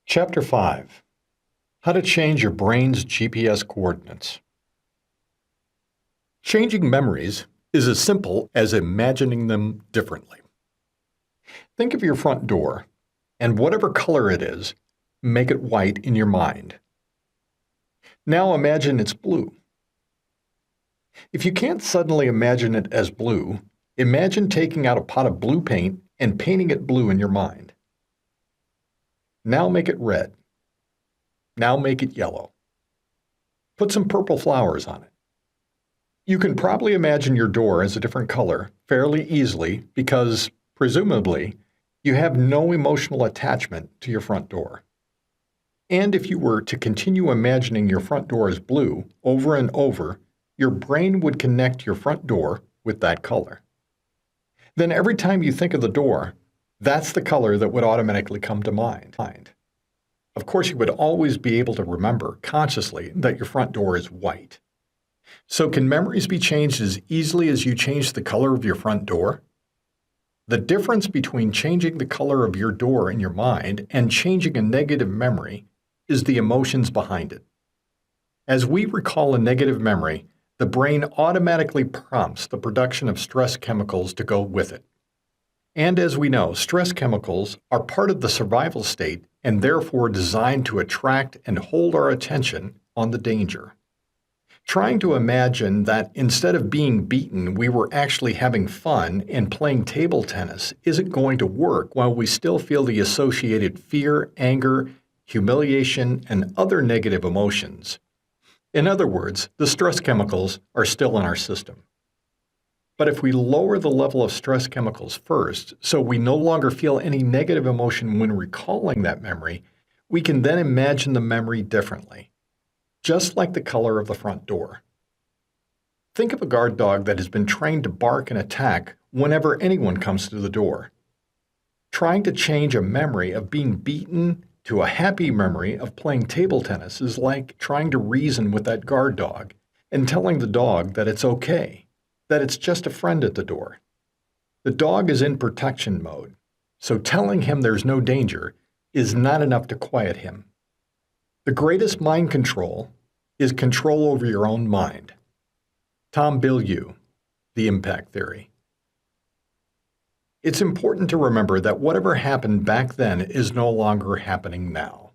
Chapter 5. How to change your brain's GPS coordinates. Changing memories is as simple as imagining them differently. Think of your front door, and whatever color it is, make it white in your mind. Now imagine it's blue. If you can't suddenly imagine it as blue, imagine taking out a pot of blue paint and painting it blue in your mind. Now make it red. Now make it yellow. Put some purple flowers on it. You can probably imagine your door as a different color fairly easily because, presumably, you have no emotional attachment to your front door. And if you were to continue imagining your front door as blue over and over, your brain would connect your front door with that color. Then every time you think of the door, that's the color that would automatically come to mind. Of course, you would always be able to remember consciously that your front door is white. So can memories be changed as easily as you change the color of your front door? The difference between changing the color of your door in your mind and changing a negative memory is the emotions behind it. As we recall a negative memory, the brain automatically prompts the production of stress chemicals to go with it. And as we know, stress chemicals are part of the survival state and therefore designed to attract and hold our attention on the danger. Trying to imagine that instead of being beaten, we were actually having fun and playing table tennis isn't going to work while we still feel the associated fear, anger, humiliation, and other negative emotions. In other words, the stress chemicals are still in our system. But if we lower the level of stress chemicals first, so we no longer feel any negative emotion when recalling that memory, we can then imagine the memory differently, just like the color of the front door. Think of a guard dog that has been trained to bark and attack whenever anyone comes through the door. Trying to change a memory of being beaten to a happy memory of playing table tennis is like trying to reason with that guard dog and telling the dog that it's okay, that it's just a friend at the door. The dog is in protection mode, so telling him there's no danger is not enough to quiet him. The greatest mind control is control over your own mind. Tom Bilyeu, The Impact Theory. It's important to remember that whatever happened back then is no longer happening now.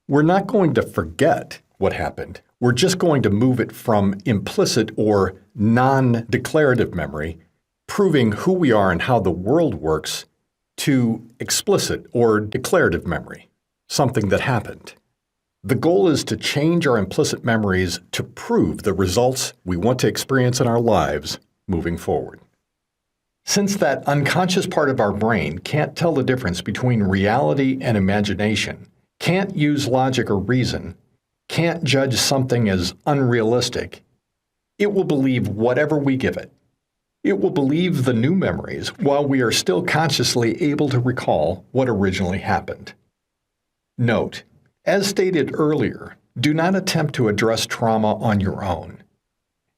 We're not going to forget what happened. We're just going to move it from implicit or non-declarative memory, proving who we are and how the world works, to explicit or declarative memory, something that happened. The goal is to change our implicit memories to prove the results we want to experience in our lives moving forward. Since that unconscious part of our brain can't tell the difference between reality and imagination, can't use logic or reason, can't judge something as unrealistic, it will believe whatever we give it. It will believe the new memories while we are still consciously able to recall what originally happened. Note, as stated earlier, do not attempt to address trauma on your own.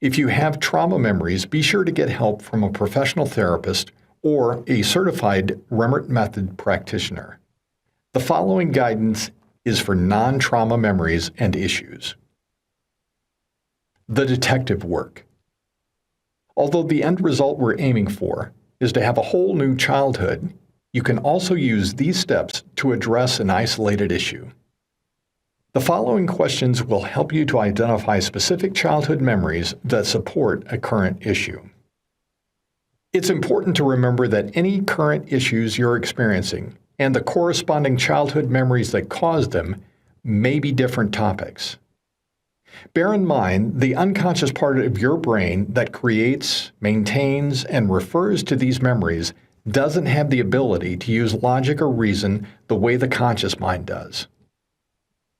If you have trauma memories, be sure to get help from a professional therapist or a certified Remmert method practitioner. The following guidance is for non-trauma memories and issues. The detective work. Although the end result we're aiming for is to have a whole new childhood, you can also use these steps to address an isolated issue. The following questions will help you to identify specific childhood memories that support a current issue. It's important to remember that any current issues you're experiencing and the corresponding childhood memories that caused them may be different topics. Bear in mind the unconscious part of your brain that creates, maintains, and refers to these memories doesn't have the ability to use logic or reason the way the conscious mind does.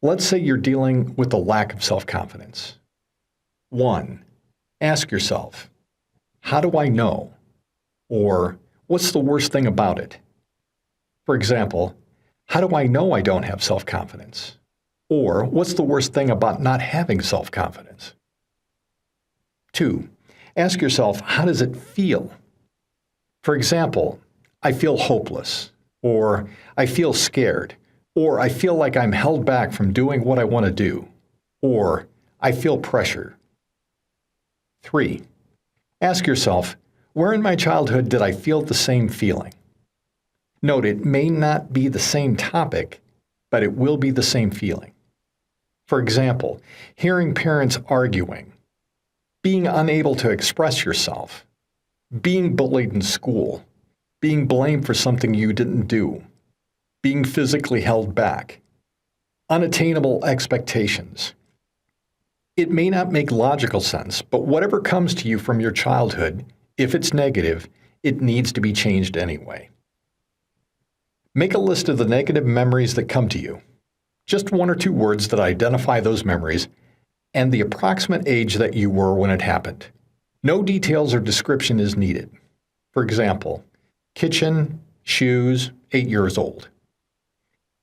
Let's say you're dealing with a lack of self-confidence. 1. Ask yourself, how do I know? Or, what's the worst thing about it? For example, how do I know I don't have self-confidence? Or, what's the worst thing about not having self-confidence? 2. Ask yourself, how does it feel? For example, I feel hopeless, or I feel scared, Or I feel like I'm held back from doing what I want to do. Or I feel pressure. 3. Ask yourself, where in my childhood did I feel the same feeling? Note, it may not be the same topic, but it will be the same feeling. For example, hearing parents arguing, being unable to express yourself, being bullied in school, being blamed for something you didn't do, being physically held back, unattainable expectations. It may not make logical sense, but whatever comes to you from your childhood, if it's negative, it needs to be changed anyway. Make a list of the negative memories that come to you. Just 1 or 2 words that identify those memories and the approximate age that you were when it happened. No details or description is needed. For example, kitchen, shoes, 8 years old.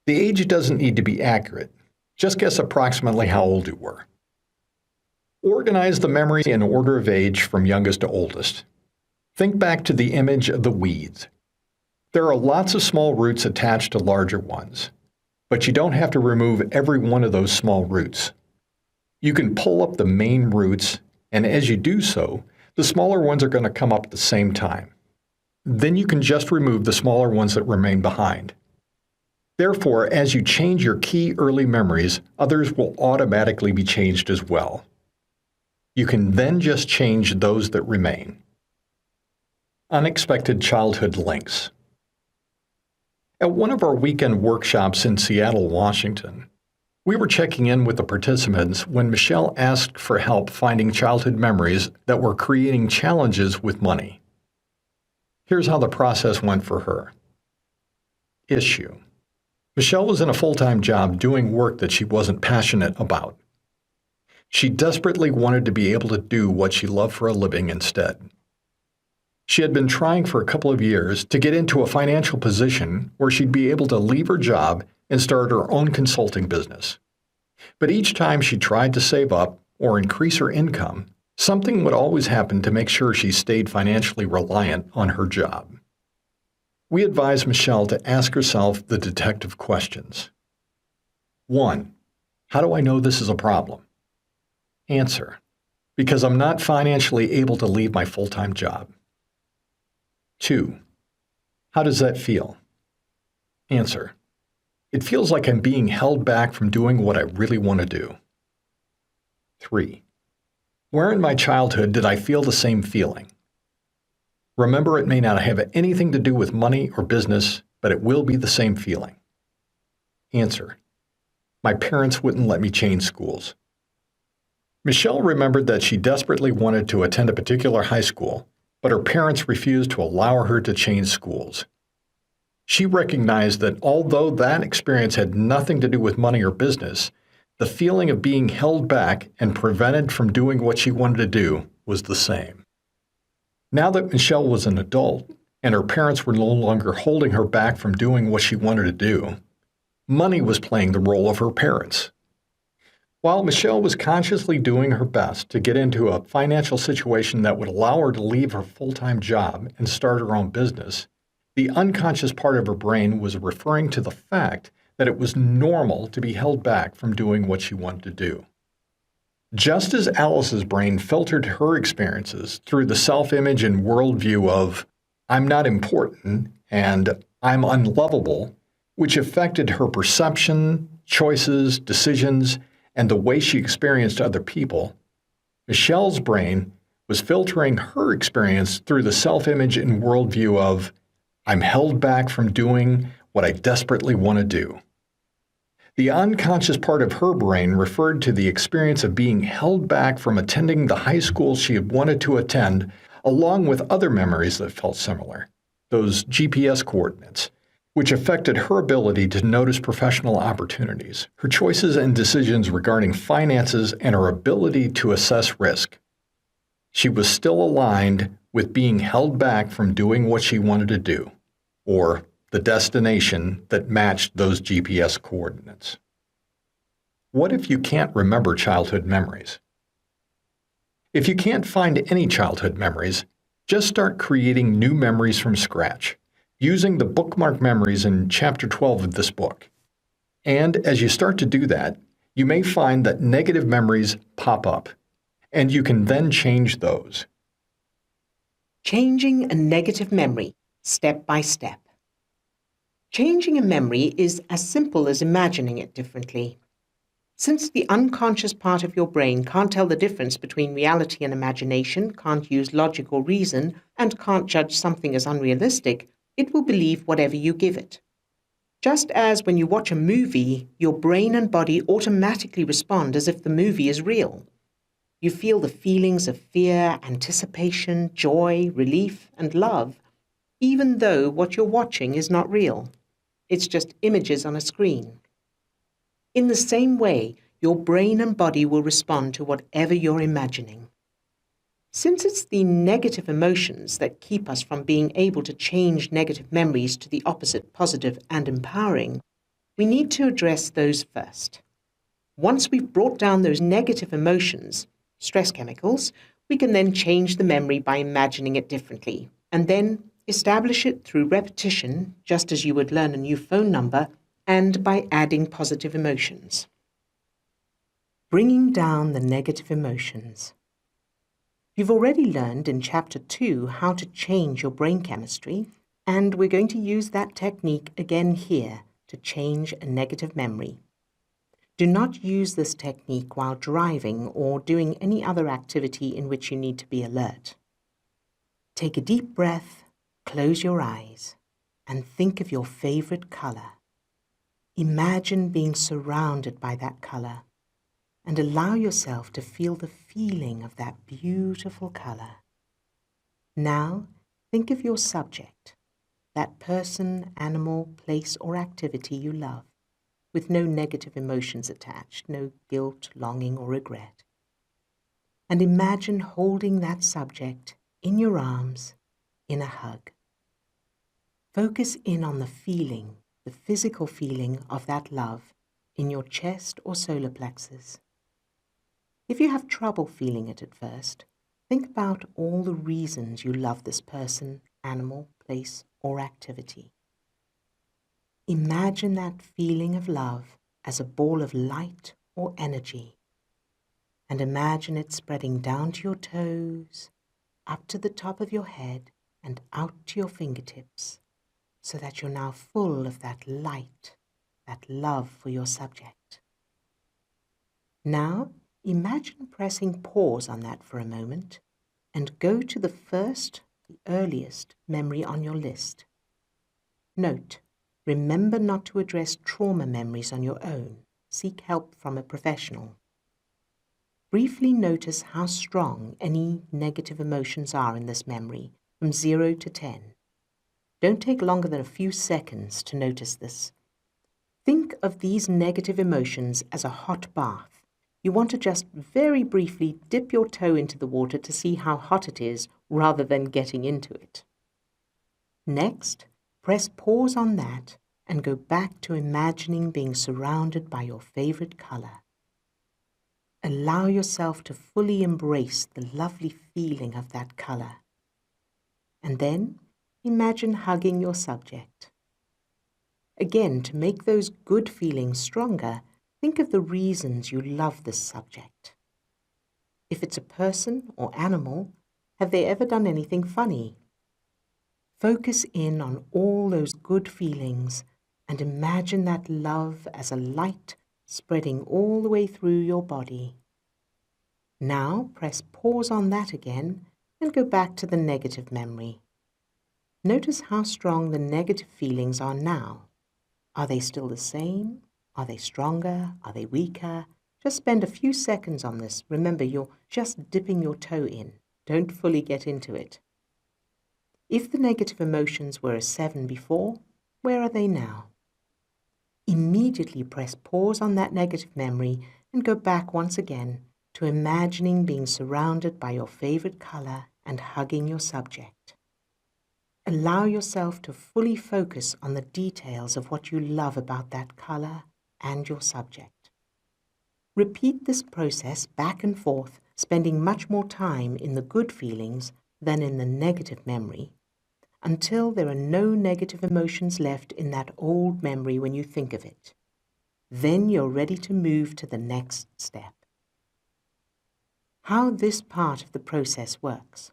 The age doesn't need to be accurate. Just guess approximately how old you were. Organize the memory in order of age from youngest to oldest. Think back to the image of the weeds. There are lots of small roots attached to larger ones, but you don't have to remove every one of those small roots. You can pull up the main roots, and as you do so, the smaller ones are going to come up at the same time. Then you can just remove the smaller ones that remain behind. Therefore, as you change your key early memories, others will automatically be changed as well. You can then just change those that remain. Unexpected childhood links. At one of our weekend workshops in Seattle, Washington, we were checking in with the participants when Michelle asked for help finding childhood memories that were creating challenges with money. Here's how the process went for her. Issue. Michelle was in a full-time job doing work that she wasn't passionate about. She desperately wanted to be able to do what she loved for a living instead. She had been trying for a couple of years to get into a financial position where she'd be able to leave her job and start her own consulting business. But each time she tried to save up or increase her income, something would always happen to make sure she stayed financially reliant on her job. We advised Michelle to ask herself the detective questions. 1. How do I know this is a problem? Answer. Because I'm not financially able to leave my full-time job. 2. How does that feel? Answer. It feels like I'm being held back from doing what I really want to do. 3. Where in my childhood did I feel the same feeling? Remember, it may not have anything to do with money or business, but it will be the same feeling. Answer. My parents wouldn't let me change schools. Michelle remembered that she desperately wanted to attend a particular high school, but her parents refused to allow her to change schools. She recognized that although that experience had nothing to do with money or business, the feeling of being held back and prevented from doing what she wanted to do was the same. Now that Michelle was an adult and her parents were no longer holding her back from doing what she wanted to do, money was playing the role of her parents. While Michelle was consciously doing her best to get into a financial situation that would allow her to leave her full-time job and start her own business, the unconscious part of her brain was referring to the fact that it was normal to be held back from doing what she wanted to do. Just as Alice's brain filtered her experiences through the self-image and worldview of, I'm not important and I'm unlovable, which affected her perception, choices, decisions, and the way she experienced other people, Michelle's brain was filtering her experience through the self-image and worldview of, I'm held back from doing what I desperately want to do. The unconscious part of her brain referred to the experience of being held back from attending the high school she had wanted to attend, along with other memories that felt similar, those GPS coordinates, which affected her ability to notice professional opportunities, her choices and decisions regarding finances, and her ability to assess risk. She was still aligned with being held back from doing what she wanted to do, or the destination that matched those GPS coordinates. What if you can't remember childhood memories? If you can't find any childhood memories, just start creating new memories from scratch, using the bookmark memories in Chapter 12 of this book. And as you start to do that, you may find that negative memories pop up, and you can then change those. Changing a negative memory, step by step. Changing a memory is as simple as imagining it differently. Since the unconscious part of your brain can't tell the difference between reality and imagination, can't use logic or reason, and can't judge something as unrealistic, it will believe whatever you give it. Just as when you watch a movie, your brain and body automatically respond as if the movie is real. You feel the feelings of fear, anticipation, joy, relief, and love, even though what you're watching is not real. It's just images on a screen. In the same way, your brain and body will respond to whatever you're imagining. Since it's the negative emotions that keep us from being able to change negative memories to the opposite, positive and empowering, we need to address those first. Once we've brought down those negative emotions, stress chemicals, we can then change the memory by imagining it differently, and then establish it through repetition, just as you would learn a new phone number, and by adding positive emotions. Bringing down the negative emotions. You've already learned in Chapter 2 how to change your brain chemistry, and we're going to use that technique again here to change a negative memory. Do not use this technique while driving or doing any other activity in which you need to be alert. Take a deep breath, close your eyes, and think of your favorite color. Imagine being surrounded by that color, and allow yourself to feel the feeling of that beautiful color. Now, think of your subject, that person, animal, place, or activity you love, with no negative emotions attached, no guilt, longing, or regret. And imagine holding that subject in your arms in a hug. Focus in on the feeling, the physical feeling of that love in your chest or solar plexus. If you have trouble feeling it at first, think about all the reasons you love this person, animal, place, or activity. Imagine that feeling of love as a ball of light or energy, and imagine it spreading down to your toes, up to the top of your head, and out to your fingertips, so that you're now full of that light, that love for your subject. Now, imagine pressing pause on that for a moment, and go to the first, the earliest memory on your list. Note, remember not to address trauma memories on your own. Seek help from a professional. Briefly notice how strong any negative emotions are in this memory, from 0 to 10. Don't take longer than a few seconds to notice this. Think of these negative emotions as a hot bath. You want to just very briefly dip your toe into the water to see how hot it is, rather than getting into it. Next, press pause on that and go back to imagining being surrounded by your favorite color. Allow yourself to fully embrace the lovely feeling of that color. And then, imagine hugging your subject. Again, to make those good feelings stronger, think of the reasons you love this subject. If it's a person or animal, have they ever done anything funny? Focus in on all those good feelings and imagine that love as a light spreading all the way through your body. Now press pause on that again and go back to the negative memory. Notice how strong the negative feelings are now. Are they still the same? Are they stronger? Are they weaker? Just spend a few seconds on this. Remember, you're just dipping your toe in. Don't fully get into it. If the negative emotions were a 7 before, where are they now? Immediately press pause on that negative memory and go back once again to imagining being surrounded by your favorite color and hugging your subject. Allow yourself to fully focus on the details of what you love about that color and your subject. Repeat this process back and forth, spending much more time in the good feelings than in the negative memory, until there are no negative emotions left in that old memory when you think of it. Then you're ready to move to the next step. How this part of the process works.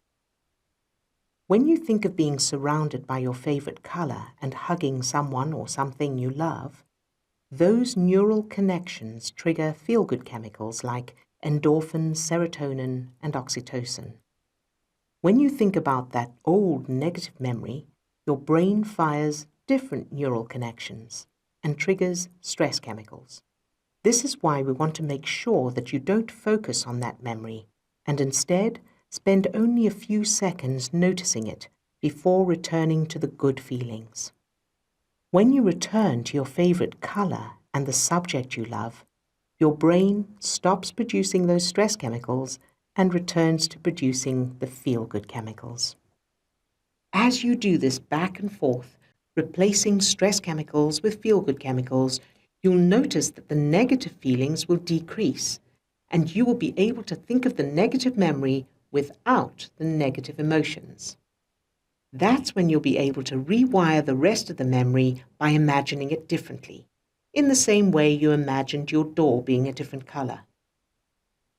When you think of being surrounded by your favorite color and hugging someone or something you love, those neural connections trigger feel-good chemicals like endorphins, serotonin, and oxytocin. When you think about that old negative memory, your brain fires different neural connections and triggers stress chemicals. This is why we want to make sure that you don't focus on that memory and instead spend only a few seconds noticing it before returning to the good feelings. When you return to your favorite color and the subject you love, your brain stops producing those stress chemicals and returns to producing the feel-good chemicals. As you do this back and forth, replacing stress chemicals with feel-good chemicals, you'll notice that the negative feelings will decrease, and you will be able to think of the negative memory without the negative emotions. That's when you'll be able to rewire the rest of the memory by imagining it differently, in the same way you imagined your door being a different color.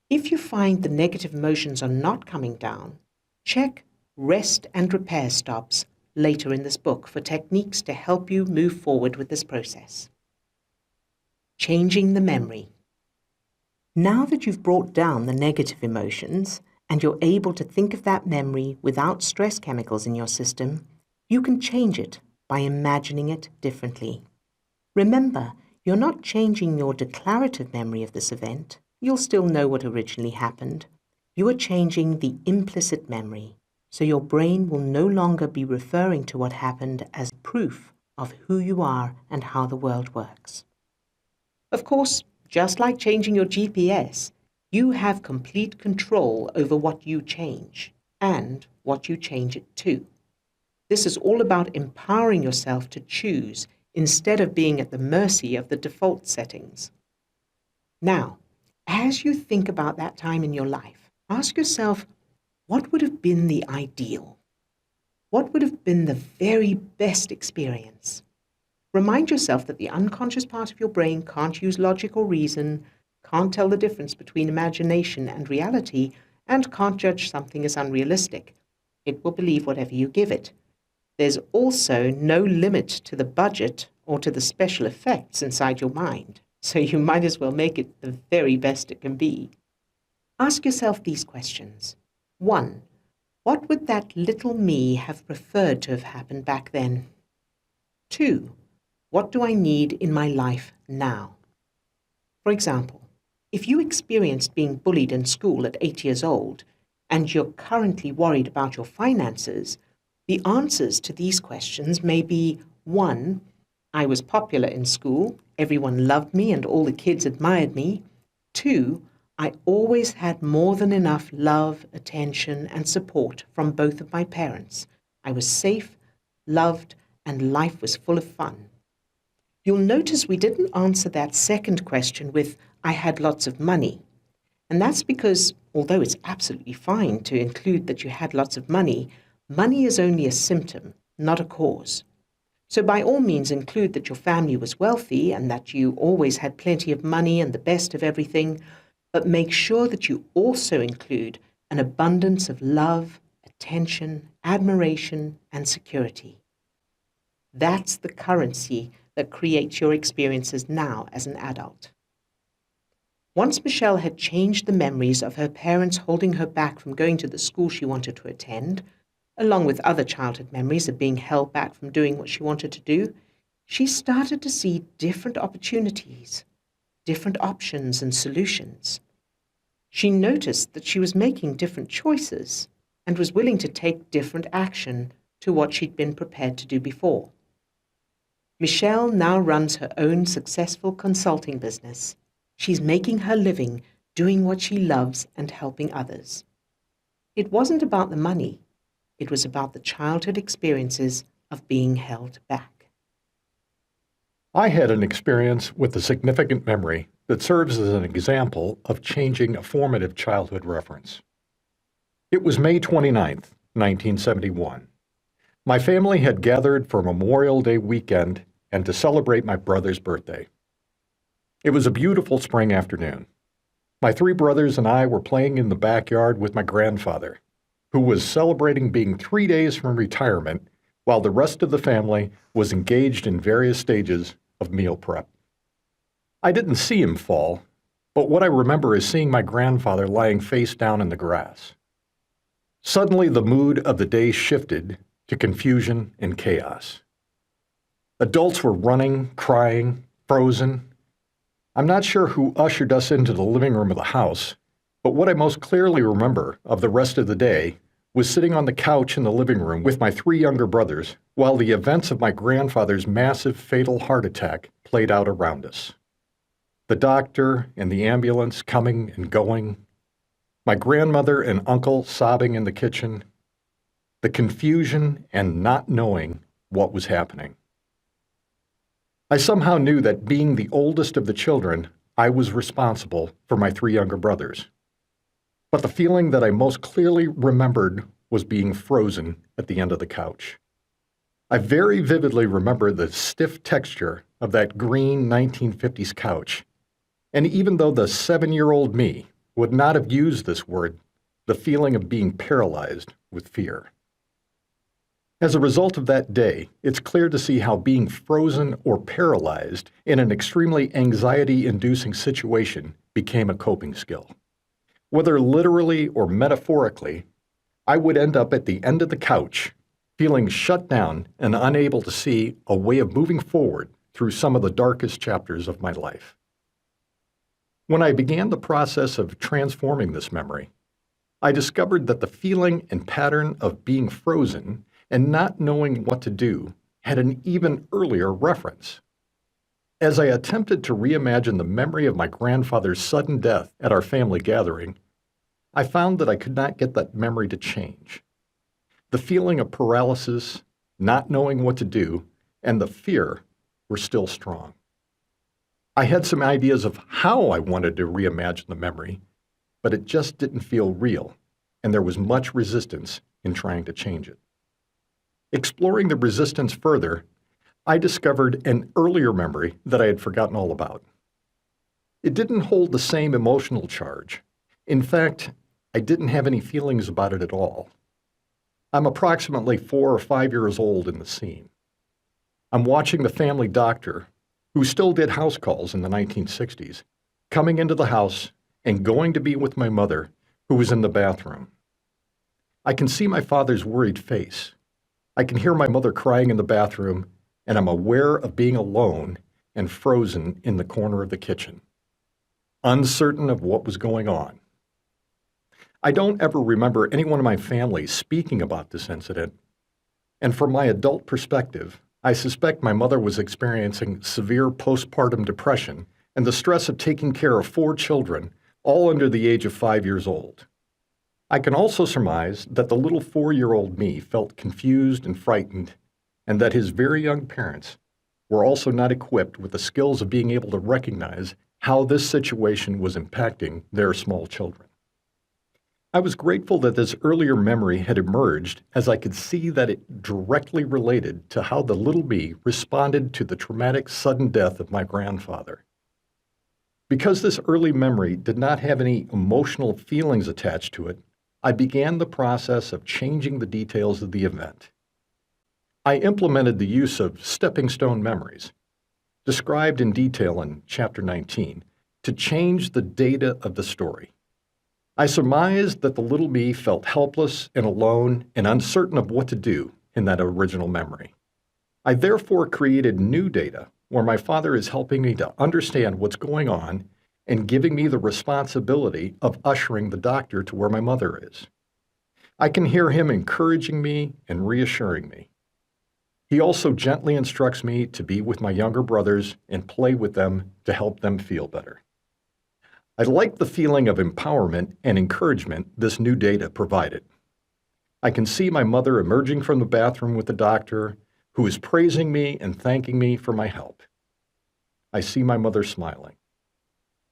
If you find the negative emotions are not coming down, check rest and repair stops later in this book for techniques to help you move forward with this process. Changing the memory. Now that you've brought down the negative emotions and you're able to think of that memory without stress chemicals in your system, you can change it by imagining it differently. Remember, you're not changing your declarative memory of this event. You'll still know what originally happened. You are changing the implicit memory, so your brain will no longer be referring to what happened as proof of who you are and how the world works. Of course, just like changing your GPS, you have complete control over what you change and what you change it to. This is all about empowering yourself to choose instead of being at the mercy of the default settings. Now, as you think about that time in your life, ask yourself, what would have been the ideal? What would have been the very best experience? Remind yourself that the unconscious part of your brain can't use logic or reason, can't tell the difference between imagination and reality, and can't judge something as unrealistic. It will believe whatever you give it. There's also no limit to the budget or to the special effects inside your mind, so you might as well make it the very best it can be. Ask yourself these questions. 1. What would that little me have preferred to have happened back then? 2. What do I need in my life now? For example, if you experienced being bullied in school at 8 years old, and you're currently worried about your finances, the answers to these questions may be 1. I was popular in school, everyone loved me and all the kids admired me. 2. I always had more than enough love, attention, and support from both of my parents. I was safe, loved, and life was full of fun. You'll notice we didn't answer that second question with, I had lots of money. And that's because, although it's absolutely fine to include that you had lots of money, money is only a symptom, not a cause. So by all means include that your family was wealthy and that you always had plenty of money and the best of everything, but make sure that you also include an abundance of love, attention, admiration, and security. That's the currency that creates your experiences now as an adult. Once Michelle had changed the memories of her parents holding her back from going to the school she wanted to attend, along with other childhood memories of being held back from doing what she wanted to do, she started to see different opportunities, different options and solutions. She noticed that she was making different choices and was willing to take different action to what she'd been prepared to do before. Michelle now runs her own successful consulting business. She's making her living doing what she loves and helping others. It wasn't about the money. It was about the childhood experiences of being held back. I had an experience with a significant memory that serves as an example of changing a formative childhood reference. It was May 29th, 1971. My family had gathered for Memorial Day weekend and to celebrate my brother's birthday. It was a beautiful spring afternoon. My 3 brothers and I were playing in the backyard with my grandfather, who was celebrating being 3 days from retirement while the rest of the family was engaged in various stages of meal prep. I didn't see him fall, but what I remember is seeing my grandfather lying face down in the grass. Suddenly, the mood of the day shifted to confusion and chaos. Adults were running, crying, frozen. I'm not sure who ushered us into the living room of the house, but what I most clearly remember of the rest of the day was sitting on the couch in the living room with my 3 younger brothers while the events of my grandfather's massive fatal heart attack played out around us. The doctor and the ambulance coming and going, my grandmother and uncle sobbing in the kitchen, the confusion and not knowing what was happening. I somehow knew that being the oldest of the children, I was responsible for my 3 younger brothers. But the feeling that I most clearly remembered was being frozen at the end of the couch. I very vividly remember the stiff texture of that green 1950s couch, and even though the 7-year-old me would not have used this word, the feeling of being paralyzed with fear. As a result of that day, it's clear to see how being frozen or paralyzed in an extremely anxiety-inducing situation became a coping skill. Whether literally or metaphorically, I would end up at the end of the couch, feeling shut down and unable to see a way of moving forward through some of the darkest chapters of my life. When I began the process of transforming this memory, I discovered that the feeling and pattern of being frozen and not knowing what to do had an even earlier reference. As I attempted to reimagine the memory of my grandfather's sudden death at our family gathering, I found that I could not get that memory to change. The feeling of paralysis, not knowing what to do, and the fear were still strong. I had some ideas of how I wanted to reimagine the memory, but it just didn't feel real, and there was much resistance in trying to change it. Exploring the resistance further, I discovered an earlier memory that I had forgotten all about. It didn't hold the same emotional charge. In fact, I didn't have any feelings about it at all. I'm approximately 4 or 5 years old in the scene. I'm watching the family doctor, who still did house calls in the 1960s, coming into the house and going to be with my mother, who was in the bathroom. I can see my father's worried face. I can hear my mother crying in the bathroom, and I'm aware of being alone and frozen in the corner of the kitchen, uncertain of what was going on. I don't ever remember anyone in my family speaking about this incident, and from my adult perspective, I suspect my mother was experiencing severe postpartum depression and the stress of taking care of 4 children, all under the age of 5 years old. I can also surmise that the little 4-year-old me felt confused and frightened, and that his very young parents were also not equipped with the skills of being able to recognize how this situation was impacting their small children. I was grateful that this earlier memory had emerged, as I could see that it directly related to how the little me responded to the traumatic sudden death of my grandfather. Because this early memory did not have any emotional feelings attached to it, I began the process of changing the details of the event. I implemented the use of stepping stone memories, described in detail in Chapter 19, to change the data of the story. I surmised that the little me felt helpless and alone and uncertain of what to do in that original memory. I therefore created new data where my father is helping me to understand what's going on and giving me the responsibility of ushering the doctor to where my mother is. I can hear him encouraging me and reassuring me. He also gently instructs me to be with my younger brothers and play with them to help them feel better. I like the feeling of empowerment and encouragement this new data provided. I can see my mother emerging from the bathroom with the doctor, who is praising me and thanking me for my help. I see my mother smiling.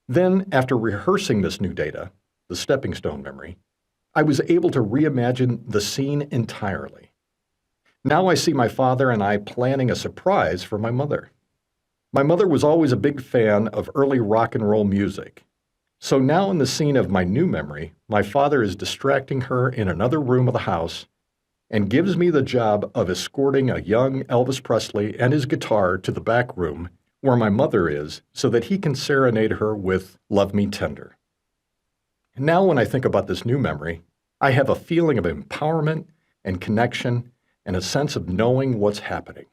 Then, after rehearsing this new data, the stepping stone memory, I was able to reimagine the scene entirely. Now I see my father and I planning a surprise for my mother. My mother was always a big fan of early rock and roll music. So now in the scene of my new memory, my father is distracting her in another room of the house and gives me the job of escorting a young Elvis Presley and his guitar to the back room where my mother is so that he can serenade her with Love Me Tender. Now when I think about this new memory, I have a feeling of empowerment and connection and a sense of knowing what's happening.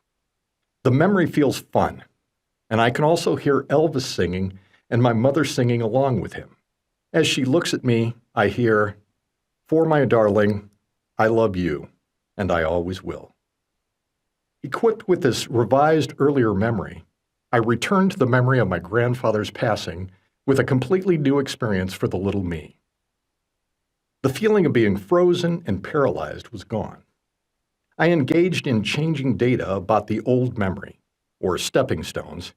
The memory feels fun, and I can also hear Elvis singing and my mother singing along with him. As she looks at me, I hear, "For my darling, I love you, and I always will." Equipped with this revised earlier memory, I return to the memory of my grandfather's passing with a completely new experience for the little me. The feeling of being frozen and paralyzed was gone. I engaged in changing data about the old memory, or stepping stones,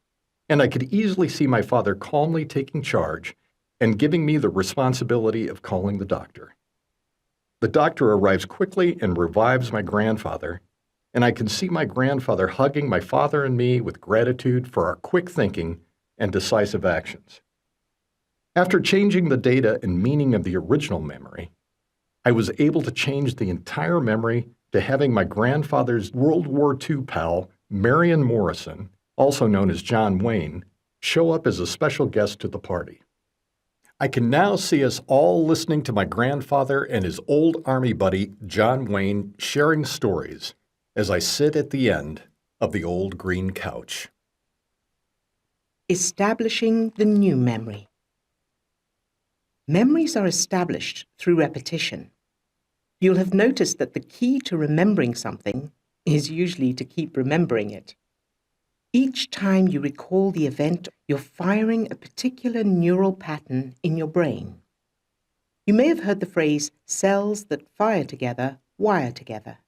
and I could easily see my father calmly taking charge and giving me the responsibility of calling the doctor. The doctor arrives quickly and revives my grandfather, and I can see my grandfather hugging my father and me with gratitude for our quick thinking and decisive actions. After changing the data and meaning of the original memory, I was able to change the entire memory to having my grandfather's World War II pal, Marion Morrison, also known as John Wayne, show up as a special guest to the party. I can now see us all listening to my grandfather and his old Army buddy, John Wayne, sharing stories as I sit at the end of the old green couch. Establishing the new memory. Memories are established through repetition. You'll have noticed that the key to remembering something is usually to keep remembering it. Each time you recall the event, you're firing a particular neural pattern in your brain. You may have heard the phrase, "cells that fire together, wire together."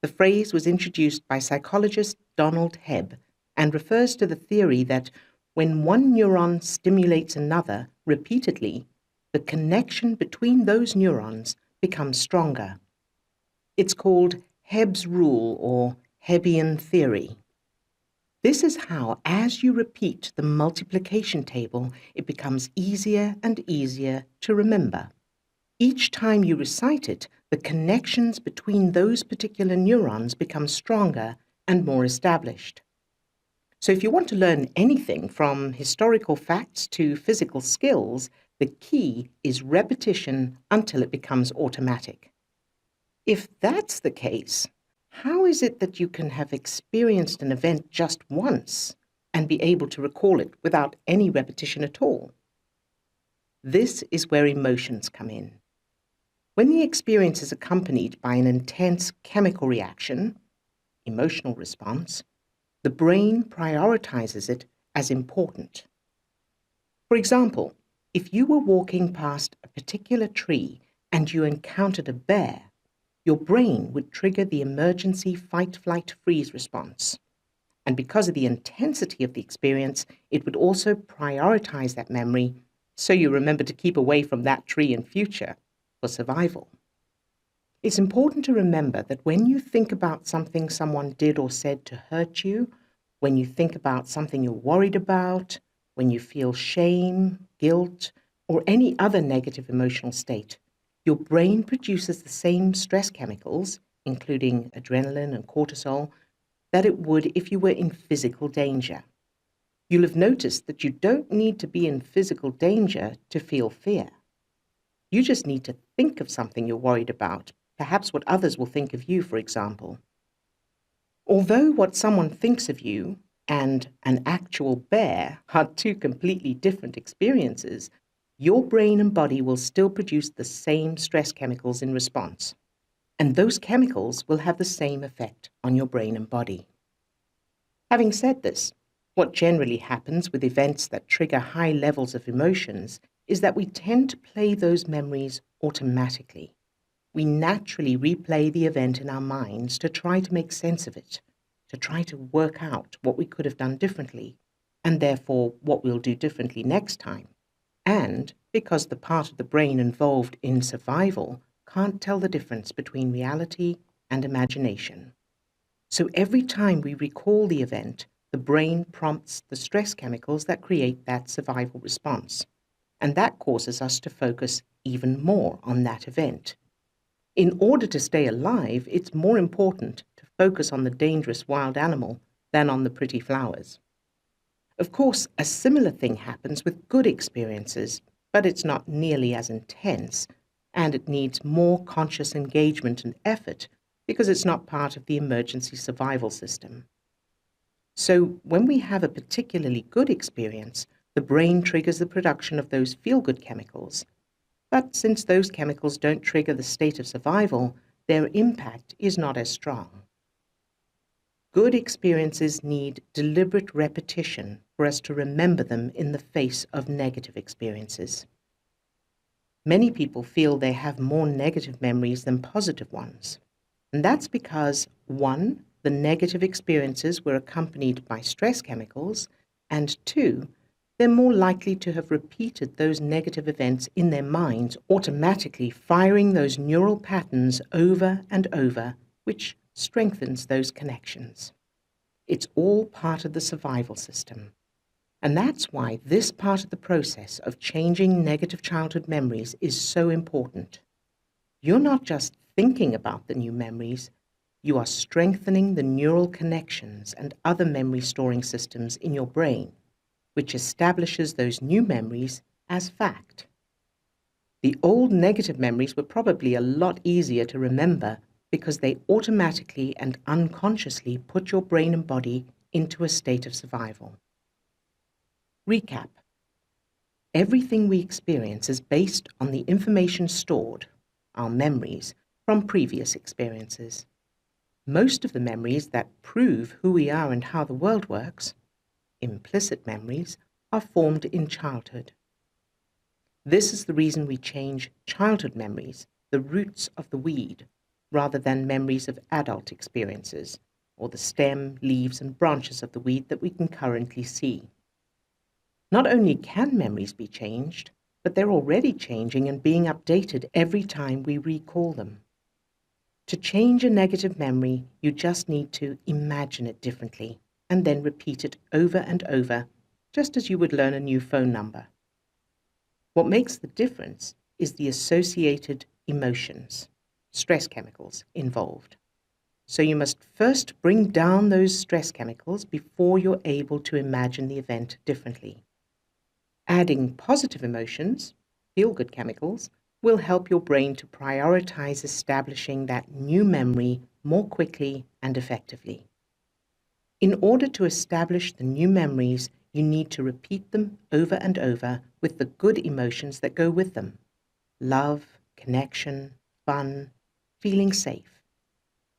The phrase was introduced by psychologist Donald Hebb and refers to the theory that when one neuron stimulates another repeatedly, the connection between those neurons becomes stronger. It's called Hebb's rule or Hebbian theory. This is how, as you repeat the multiplication table, it becomes easier and easier to remember. Each time you recite it, the connections between those particular neurons become stronger and more established. So if you want to learn anything from historical facts to physical skills, the key is repetition until it becomes automatic. If that's the case, how is it that you can have experienced an event just once and be able to recall it without any repetition at all? This is where emotions come in. When the experience is accompanied by an intense chemical reaction, emotional response, the brain prioritizes it as important. For example, if you were walking past a particular tree and you encountered a bear, your brain would trigger the emergency fight-flight-freeze response. And because of the intensity of the experience, it would also prioritize that memory so you remember to keep away from that tree in future for survival. It's important to remember that when you think about something someone did or said to hurt you, when you think about something you're worried about, when you feel shame, guilt, or any other negative emotional state, your brain produces the same stress chemicals, including adrenaline and cortisol, that it would if you were in physical danger. You'll have noticed that you don't need to be in physical danger to feel fear. You just need to think of something you're worried about, perhaps what others will think of you, for example. Although what someone thinks of you and an actual bear are two completely different experiences, your brain and body will still produce the same stress chemicals in response. And those chemicals will have the same effect on your brain and body. Having said this, what generally happens with events that trigger high levels of emotions is that we tend to play those memories automatically. We naturally replay the event in our minds to try to make sense of it, to try to work out what we could have done differently, and therefore what we'll do differently next time. And because the part of the brain involved in survival can't tell the difference between reality and imagination. So every time we recall the event, the brain prompts the stress chemicals that create that survival response, and that causes us to focus even more on that event. In order to stay alive, it's more important to focus on the dangerous wild animal than on the pretty flowers. Of course, a similar thing happens with good experiences, but it's not nearly as intense, and it needs more conscious engagement and effort because it's not part of the emergency survival system. So when we have a particularly good experience, the brain triggers the production of those feel-good chemicals. But since those chemicals don't trigger the state of survival, their impact is not as strong. Good experiences need deliberate repetition for us to remember them in the face of negative experiences. Many people feel they have more negative memories than positive ones. And that's because, 1, the negative experiences were accompanied by stress chemicals, and 2, they're more likely to have repeated those negative events in their minds, automatically firing those neural patterns over and over, which strengthens those connections. It's all part of the survival system. And that's why this part of the process of changing negative childhood memories is so important. You're not just thinking about the new memories, you are strengthening the neural connections and other memory storing systems in your brain, which establishes those new memories as fact. The old negative memories were probably a lot easier to remember because they automatically and unconsciously put your brain and body into a state of survival. Recap. Everything we experience is based on the information stored, our memories, from previous experiences. Most of the memories that prove who we are and how the world works, implicit memories, are formed in childhood. This is the reason we change childhood memories, the roots of the weed, rather than memories of adult experiences, or the stem, leaves, and branches of the weed that we can currently see. Not only can memories be changed, but they're already changing and being updated every time we recall them. To change a negative memory, you just need to imagine it differently and then repeat it over and over, just as you would learn a new phone number. What makes the difference is the associated emotions, stress chemicals involved. So you must first bring down those stress chemicals before you're able to imagine the event differently. Adding positive emotions, feel-good chemicals, will help your brain to prioritize establishing that new memory more quickly and effectively. In order to establish the new memories, you need to repeat them over and over with the good emotions that go with them: love, connection, fun, feeling safe.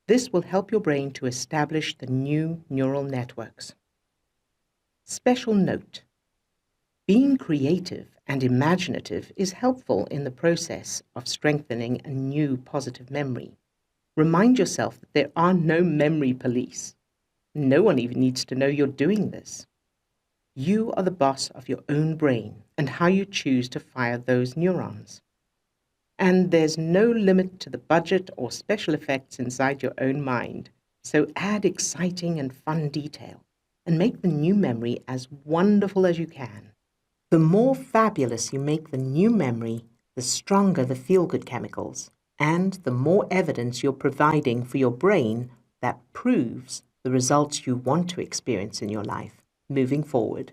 This will help your brain to establish the new neural networks. Special note: being creative and imaginative is helpful in the process of strengthening a new positive memory. Remind yourself that there are no memory police. No one even needs to know you're doing this. You are the boss of your own brain and how you choose to fire those neurons. And there's no limit to the budget or special effects inside your own mind, so add exciting and fun detail and make the new memory as wonderful as you can. The more fabulous you make the new memory, the stronger the feel-good chemicals, and the more evidence you're providing for your brain that proves the results you want to experience in your life moving forward.